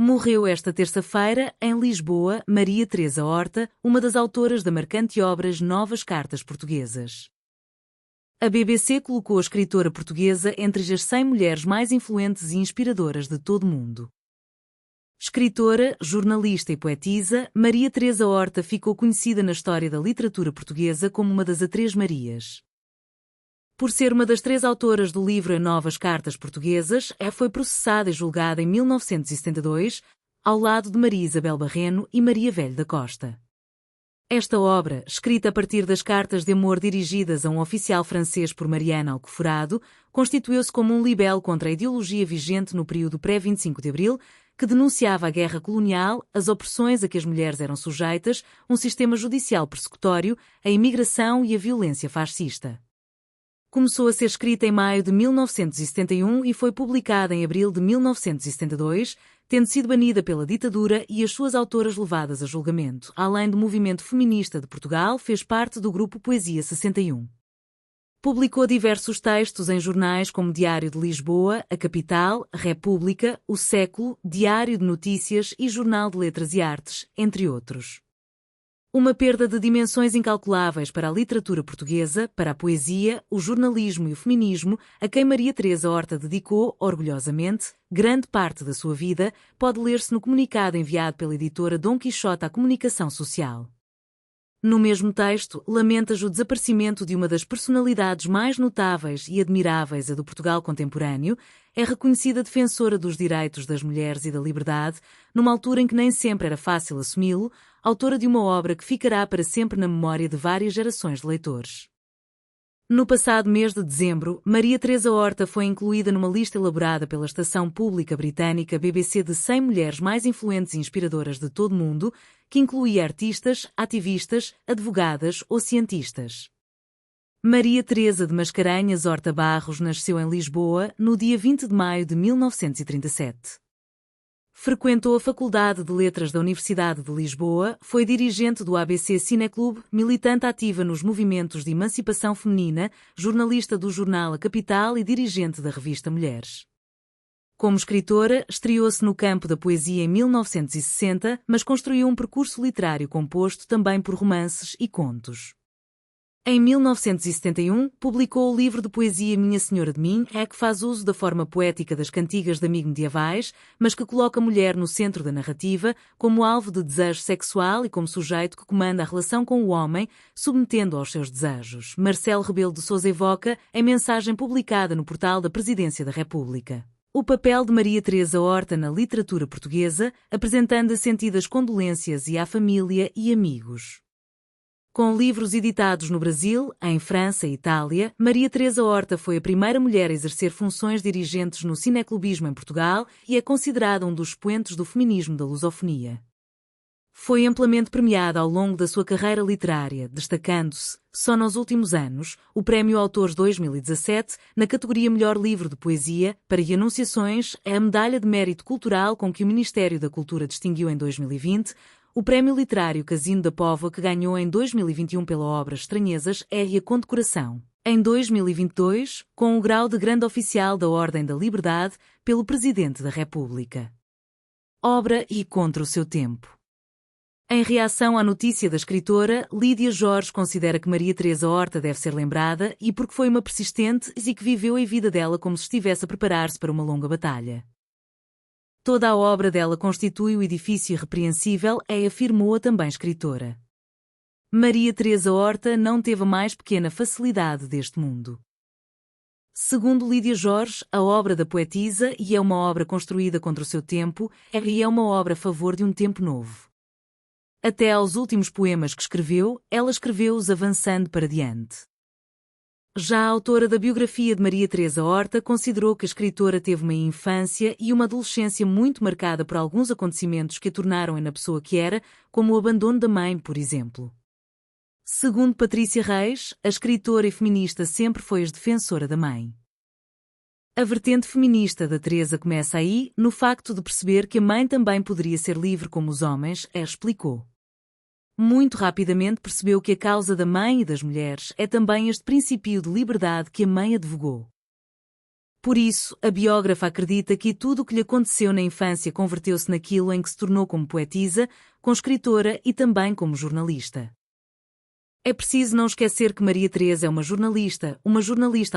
Morreu esta terça-feira, em Lisboa, Maria Teresa Horta, uma das autoras da marcante obra Novas Cartas Portuguesas. A BBC colocou a escritora portuguesa entre as 100 mulheres mais influentes e inspiradoras de todo o mundo. Escritora, jornalista e poetisa, Maria Teresa Horta ficou conhecida na história da literatura portuguesa como uma das Três Marias. Por ser uma das 3 autoras do livro Novas Cartas Portuguesas, foi processada e julgada em 1972, ao lado de Maria Isabel Barreno e Maria Velho da Costa. Esta obra, escrita a partir das cartas de amor dirigidas a um oficial francês por Mariana Alcoforado, constituiu-se como um libelo contra a ideologia vigente no período pré-25 de Abril, que denunciava a guerra colonial, as opressões a que as mulheres eram sujeitas, um sistema judicial persecutório, a imigração e a violência fascista. Começou a ser escrita em maio de 1971 e foi publicada em abril de 1972, tendo sido banida pela ditadura e as suas autoras levadas a julgamento. Além do movimento feminista de Portugal, fez parte do grupo Poesia 61. Publicou diversos textos em jornais como Diário de Lisboa, A Capital, República, O Século, Diário de Notícias e Jornal de Letras e Artes, entre outros. Uma perda de dimensões incalculáveis para a literatura portuguesa, para a poesia, o jornalismo e o feminismo, a quem Maria Teresa Horta dedicou, orgulhosamente, grande parte da sua vida, pode ler-se no comunicado enviado pela editora Dom Quixote à Comunicação Social. No mesmo texto, lamentas o desaparecimento de uma das personalidades mais notáveis e admiráveis do Portugal contemporâneo, é reconhecida defensora dos direitos das mulheres e da liberdade, numa altura em que nem sempre era fácil assumi-lo, autora de uma obra que ficará para sempre na memória de várias gerações de leitores. No passado mês de dezembro, Maria Teresa Horta foi incluída numa lista elaborada pela estação pública britânica BBC de 100 mulheres mais influentes e inspiradoras de todo o mundo, que incluía artistas, ativistas, advogadas ou cientistas. Maria Teresa de Mascarenhas Horta Barros nasceu em Lisboa, no dia 20 de maio de 1937. Frequentou a Faculdade de Letras da Universidade de Lisboa, foi dirigente do ABC Cineclube, militante ativa nos movimentos de emancipação feminina, jornalista do jornal A Capital e dirigente da revista Mulheres. Como escritora, estreou-se no campo da poesia em 1960, mas construiu um percurso literário composto também por romances e contos. Em 1971, publicou o livro de poesia Minha Senhora de Mim, que faz uso da forma poética das cantigas de amigo medievais, mas que coloca a mulher no centro da narrativa, como alvo de desejo sexual e como sujeito que comanda a relação com o homem, submetendo-o aos seus desejos. Marcelo Rebelo de Sousa evoca, em mensagem publicada no portal da Presidência da República, o papel de Maria Teresa Horta na literatura portuguesa, apresentando sentidas condolências à família e amigos. Com livros editados no Brasil, em França e Itália, Maria Teresa Horta foi a primeira mulher a exercer funções dirigentes no cineclubismo em Portugal e é considerada um dos expoentes do feminismo da lusofonia. Foi amplamente premiada ao longo da sua carreira literária, destacando-se, só nos últimos anos, o Prémio Autores 2017, na categoria Melhor Livro de Poesia, para Enunciações, a Medalha de Mérito Cultural com que o Ministério da Cultura distinguiu em 2020, o Prémio Literário Casino da Póvoa que ganhou em 2021 pela obra Estranhezas e a condecoração, em 2022, com o grau de Grande Oficial da Ordem da Liberdade pelo Presidente da República. Obra e contra o seu tempo. Em reação à notícia da escritora, Lídia Jorge considera que Maria Teresa Horta deve ser lembrada e porque foi uma persistente e que viveu a vida dela como se estivesse a preparar-se para uma longa batalha. Toda a obra dela constitui o edifício irrepreensível, afirmou a também escritora. Maria Teresa Horta não teve a mais pequena facilidade deste mundo. Segundo Lídia Jorge, a obra da poetisa é uma obra construída contra o seu tempo e é uma obra a favor de um tempo novo. Até aos últimos poemas que escreveu, ela escreveu-os avançando para diante. Já a autora da biografia de Maria Teresa Horta considerou que a escritora teve uma infância e uma adolescência muito marcada por alguns acontecimentos que a tornaram na pessoa que era, como o abandono da mãe, por exemplo. Segundo Patrícia Reis, a escritora e feminista sempre foi a defensora da mãe. A vertente feminista da Teresa começa aí, no facto de perceber que a mãe também poderia ser livre como os homens, explicou. Muito rapidamente percebeu que a causa da mãe e das mulheres é também este princípio de liberdade que a mãe advogou. Por isso, a biógrafa acredita que tudo o que lhe aconteceu na infância converteu-se naquilo em que se tornou como poetisa, como escritora e também como jornalista. É preciso não esquecer que Maria Teresa é uma jornalista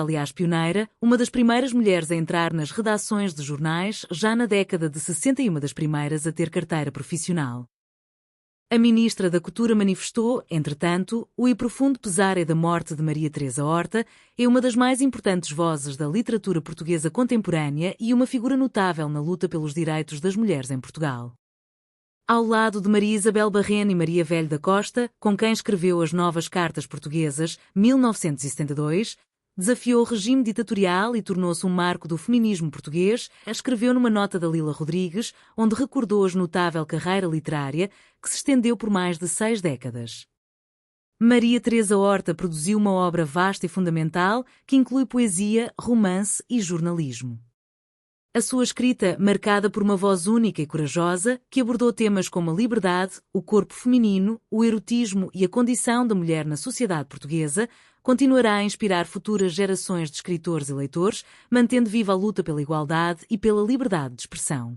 aliás pioneira, uma das primeiras mulheres a entrar nas redações de jornais, já na década de 60 e uma das primeiras a ter carteira profissional. A ministra da Cultura manifestou, entretanto, o e profundo pesar da morte de Maria Teresa Horta, é uma das mais importantes vozes da literatura portuguesa contemporânea e uma figura notável na luta pelos direitos das mulheres em Portugal. Ao lado de Maria Isabel Barreno e Maria Velho da Costa, com quem escreveu as Novas Cartas Portuguesas, 1972, desafiou o regime ditatorial e tornou-se um marco do feminismo português, escreveu numa nota da Lila Rodrigues, onde recordou a notável carreira literária que se estendeu por mais de 6 décadas. Maria Teresa Horta produziu uma obra vasta e fundamental que inclui poesia, romance e jornalismo. A sua escrita, marcada por uma voz única e corajosa, que abordou temas como a liberdade, o corpo feminino, o erotismo e a condição da mulher na sociedade portuguesa, continuará a inspirar futuras gerações de escritores e leitores, mantendo viva a luta pela igualdade e pela liberdade de expressão.